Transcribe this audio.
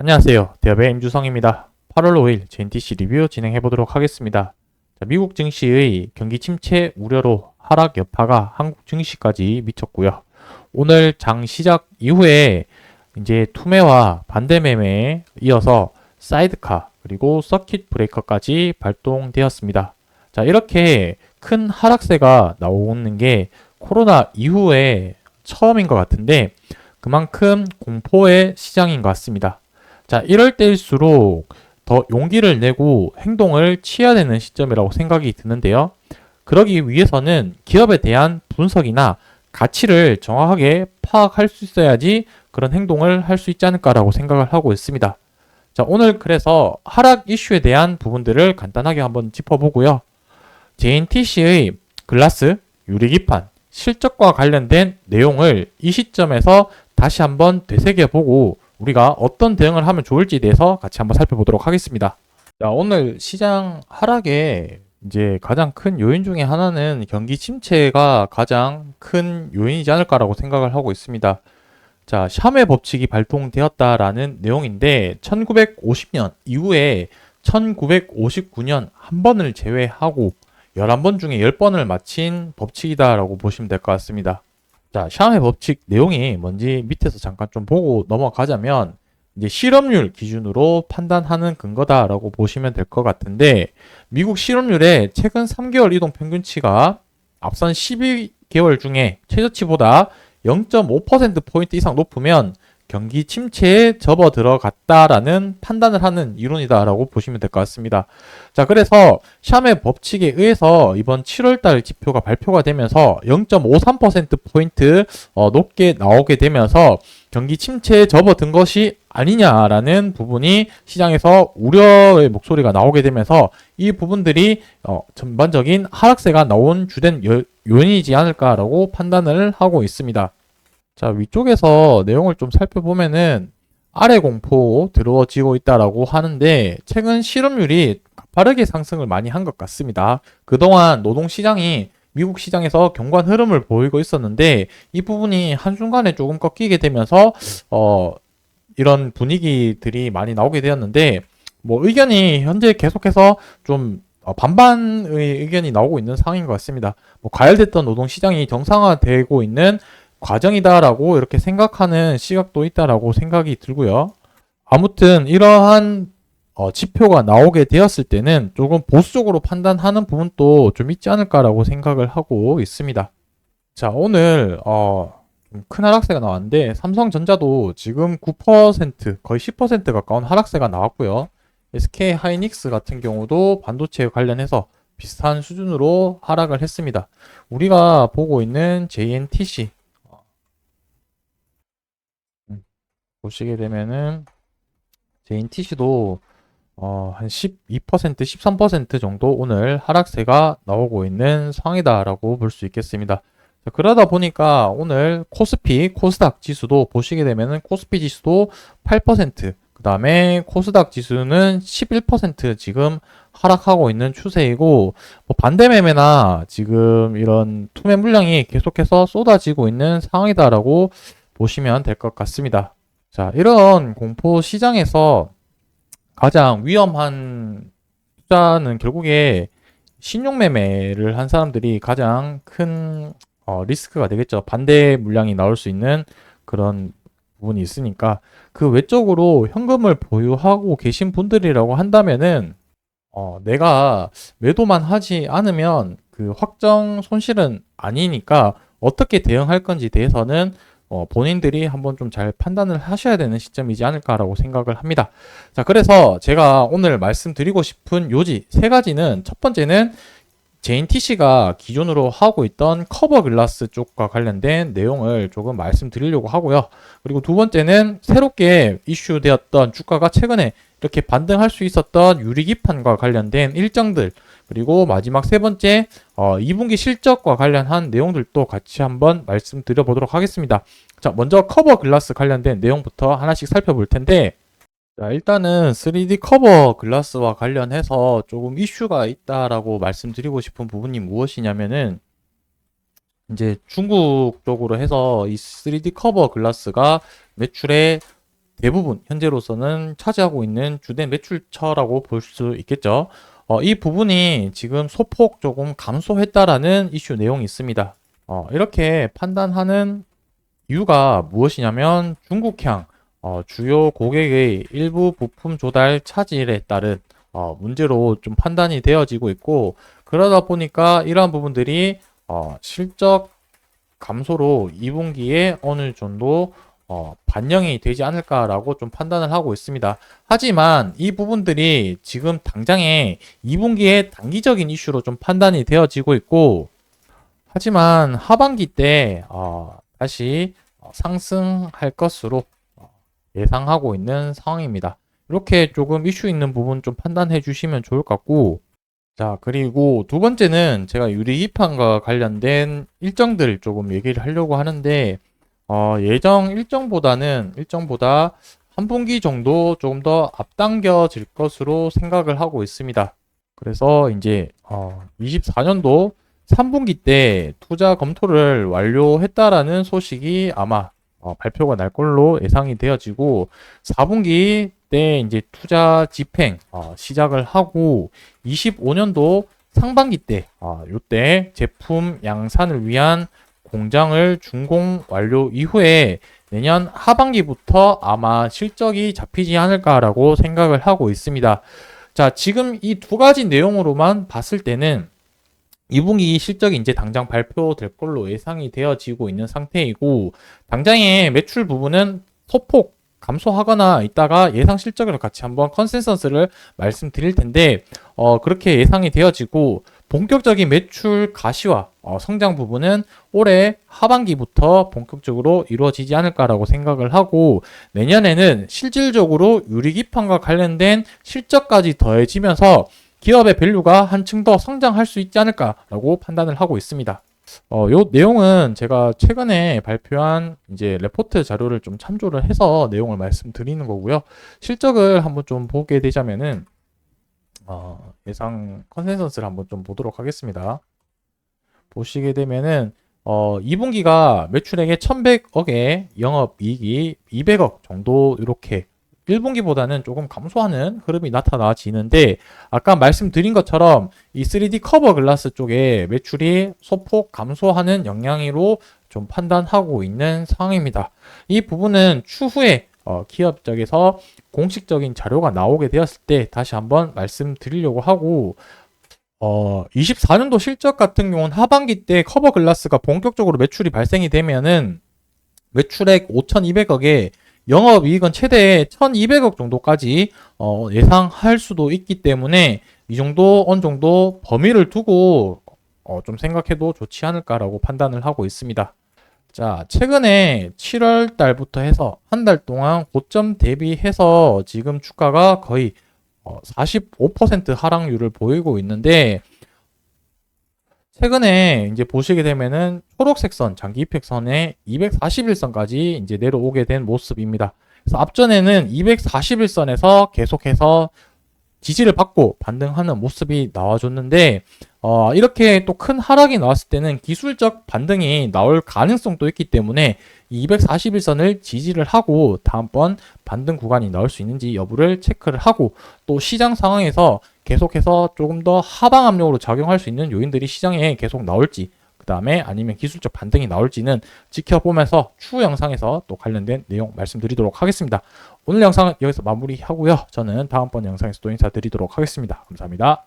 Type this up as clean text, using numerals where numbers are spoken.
안녕하세요. 대업의 임주성입니다. 8월 5일 JNTC 리뷰 진행해 보도록 하겠습니다. 자, 미국 증시의 경기 침체 우려로 하락 여파가 한국 증시까지 미쳤고요. 오늘 장 시작 이후에 이제 투매와 반대 매매에 이어서 사이드카 그리고 서킷 브레이커까지 발동되었습니다. 자, 이렇게 큰 하락세가 나오는 게 코로나 이후에 처음인 것 같은데 그만큼 공포의 시장인 것 같습니다. 자, 이럴 때일수록 더 용기를 내고 행동을 취해야 되는 시점이라고 생각이 드는데요. 그러기 위해서는 기업에 대한 분석이나 가치를 정확하게 파악할 수 있어야지 그런 행동을 할 수 있지 않을까라고 생각을 하고 있습니다. 자, 오늘 그래서 하락 이슈에 대한 부분들을 간단하게 한번 짚어보고요. JNTC의 글라스, 유리기판, 실적과 관련된 내용을 이 시점에서 다시 한번 되새겨보고 우리가 어떤 대응을 하면 좋을지에 대해서 같이 한번 살펴보도록 하겠습니다. 자, 오늘 시장 하락에 이제 가장 큰 요인 중에 하나는 경기 침체가 가장 큰 요인이지 않을까라고 생각을 하고 있습니다. 자, 샴의 법칙이 발동되었다라는 내용인데 1950년 이후에 1959년 한 번을 제외하고 11번 중에 10번을 마친 법칙이다라고 보시면 될 것 같습니다. 자, 샴의 법칙 내용이 뭔지 밑에서 잠깐 좀 보고 넘어가자면 이제 실업률 기준으로 판단하는 근거다라고 보시면 될 것 같은데 미국 실업률의 최근 3개월 이동 평균치가 앞선 12개월 중에 최저치보다 0.5%포인트 이상 높으면 경기 침체에 접어 들어갔다라는 판단을 하는 이론이다라고 보시면 될 것 같습니다. 자, 그래서 샴의 법칙에 의해서 이번 7월달 지표가 발표가 되면서 0.53%포인트 높게 나오게 되면서 경기 침체에 접어든 것이 아니냐라는 부분이 시장에서 우려의 목소리가 나오게 되면서 이 부분들이 전반적인 하락세가 나온 주된 요인이지 않을까라고 판단을 하고 있습니다. 자, 위쪽에서 내용을 좀 살펴보면은 아래 공포 들어지고 있다라고 하는데 최근 실업률이 가파르게 상승을 많이 한 것 같습니다. 그동안 노동시장이 미국 시장에서 경관 흐름을 보이고 있었는데 이 부분이 한순간에 조금 꺾이게 되면서 이런 분위기들이 많이 나오게 되었는데 뭐 의견이 현재 계속해서 좀 반반의 의견이 나오고 있는 상황인 것 같습니다. 뭐 과열됐던 노동시장이 정상화되고 있는 과정이다라고 이렇게 생각하는 시각도 있다라고 생각이 들고요. 아무튼 이러한 지표가 나오게 되었을 때는 조금 보수적으로 판단하는 부분도 좀 있지 않을까라고 생각을 하고 있습니다. 자, 오늘 좀 큰 하락세가 나왔는데 삼성전자도 지금 9% 거의 10% 가까운 하락세가 나왔고요. SK 하이닉스 같은 경우도 반도체 관련해서 비슷한 수준으로 하락을 했습니다. 우리가 보고 있는 JNTC 보시게 되면은 JNTC도 한 12%, 13% 정도 오늘 하락세가 나오고 있는 상황이다라고 볼 수 있겠습니다. 자, 그러다 보니까 오늘 코스피, 코스닥 지수도 보시게 되면은 코스피 지수도 8%, 그 다음에 코스닥 지수는 11% 지금 하락하고 있는 추세이고, 뭐 반대 매매나 지금 이런 투매 물량이 계속해서 쏟아지고 있는 상황이다라고 보시면 될 것 같습니다. 자, 이런 공포 시장에서 가장 위험한 투자는 결국에 신용 매매를 한 사람들이 가장 큰 리스크가 되겠죠. 반대 물량이 나올 수 있는 그런 부분이 있으니까 그 외적으로 현금을 보유하고 계신 분들이라고 한다면은 내가 매도만 하지 않으면 그 확정 손실은 아니니까 어떻게 대응할 건지 대해서는 본인들이 한번 좀 잘 판단을 하셔야 되는 시점이지 않을까라고 생각을 합니다. 자, 그래서 제가 오늘 말씀드리고 싶은 요지 세 가지는 첫 번째는 JNTC가 기존으로 하고 있던 커버 글라스 쪽과 관련된 내용을 조금 말씀드리려고 하고요. 그리고 두 번째는 새롭게 이슈되었던 주가가 최근에 이렇게 반등할 수 있었던 유리기판과 관련된 일정들, 그리고 마지막 세 번째 2분기 실적과 관련한 내용들도 같이 한번 말씀드려 보도록 하겠습니다. 자, 먼저 커버 글라스 관련된 내용부터 하나씩 살펴볼 텐데, 자, 일단은 3D 커버 글라스와 관련해서 조금 이슈가 있다라고 말씀드리고 싶은 부분이 무엇이냐면은 이제 중국 쪽으로 해서 이 3D 커버 글라스가 매출에 대부분 현재로서는 차지하고 있는 주된 매출처라고 볼 수 있겠죠. 이 부분이 지금 소폭 조금 감소했다라는 이슈 내용이 있습니다. 이렇게 판단하는 이유가 무엇이냐면 중국향 주요 고객의 일부 부품 조달 차질에 따른 문제로 좀 판단이 되어지고 있고, 그러다 보니까 이러한 부분들이 실적 감소로 2분기에 어느 정도 반영이 되지 않을까라고 좀 판단을 하고 있습니다. 하지만 이 부분들이 지금 당장에 2분기에 단기적인 이슈로 좀 판단이 되어지고 있고, 하지만 하반기 때 다시 상승할 것으로 예상하고 있는 상황입니다. 이렇게 조금 이슈 있는 부분 좀 판단해 주시면 좋을 것 같고, 자, 그리고 두 번째는 제가 유리기판과 관련된 일정들 조금 얘기를 하려고 하는데, 예정 일정보다 한 분기 정도 조금 더 앞당겨질 것으로 생각을 하고 있습니다. 그래서 이제 24년도 3분기 때 투자 검토를 완료했다라는 소식이 아마 발표가 날 걸로 예상이 되어지고, 4분기 때 이제 투자 집행 시작을 하고, 25년도 상반기 때 요때 제품 양산을 위한 공장을 준공 완료 이후에 내년 하반기부터 아마 실적이 잡히지 않을까라고 생각을 하고 있습니다. 자, 지금 이 두 가지 내용으로만 봤을 때는 2분기 실적이 이제 당장 발표될 걸로 예상이 되어지고 있는 상태이고, 당장의 매출 부분은 소폭 감소하거나 있다가 예상 실적을 같이 한번 컨센서스를 말씀드릴 텐데, 그렇게 예상이 되어지고, 본격적인 매출 가시화 성장 부분은 올해 하반기부터 본격적으로 이루어지지 않을까라고 생각을 하고, 내년에는 실질적으로 유리기판과 관련된 실적까지 더해지면서 기업의 밸류가 한층 더 성장할 수 있지 않을까라고 판단을 하고 있습니다. 요 내용은 제가 최근에 발표한 이제 레포트 자료를 좀 참조를 해서 내용을 말씀드리는 거고요. 실적을 한번 좀 보게 되자면은 예상 컨센서스를 한번 좀 보도록 하겠습니다. 보시게 되면은 2분기가 매출액의 1100억에 영업이익이 200억 정도, 이렇게 1분기보다는 조금 감소하는 흐름이 나타나지는데, 아까 말씀드린 것처럼 이 3D 커버 글라스 쪽에 매출이 소폭 감소하는 영향으로 좀 판단하고 있는 상황입니다. 이 부분은 추후에 기업 쪽에서 공식적인 자료가 나오게 되었을 때 다시 한번 말씀드리려고 하고, 24년도 실적 같은 경우는 하반기 때 커버 글라스가 본격적으로 매출이 발생이 되면은 매출액 5,200억에 영업이익은 최대 1,200억 정도까지 예상할 수도 있기 때문에, 이 정도 어느 정도 범위를 두고 좀 생각해도 좋지 않을까라고 판단을 하고 있습니다. 자, 최근에 7월 달부터 해서 한 달 동안 고점 대비해서 지금 주가가 거의 45% 하락률을 보이고 있는데, 최근에 이제 보시게 되면은 초록색 선, 장기 이펙선에 241선까지 이제 내려오게 된 모습입니다. 그래서 앞전에는 241선에서 계속해서 지지를 받고 반등하는 모습이 나와줬는데, 이렇게 또 큰 하락이 나왔을 때는 기술적 반등이 나올 가능성도 있기 때문에 241선을 지지를 하고 다음번 반등 구간이 나올 수 있는지 여부를 체크를 하고, 또 시장 상황에서 계속해서 조금 더 하방 압력으로 작용할 수 있는 요인들이 시장에 계속 나올지, 그 다음에 아니면 기술적 반등이 나올지는 지켜보면서 추후 영상에서 또 관련된 내용 말씀드리도록 하겠습니다. 오늘 영상은 여기서 마무리하고요. 저는 다음번 영상에서 또 인사드리도록 하겠습니다. 감사합니다.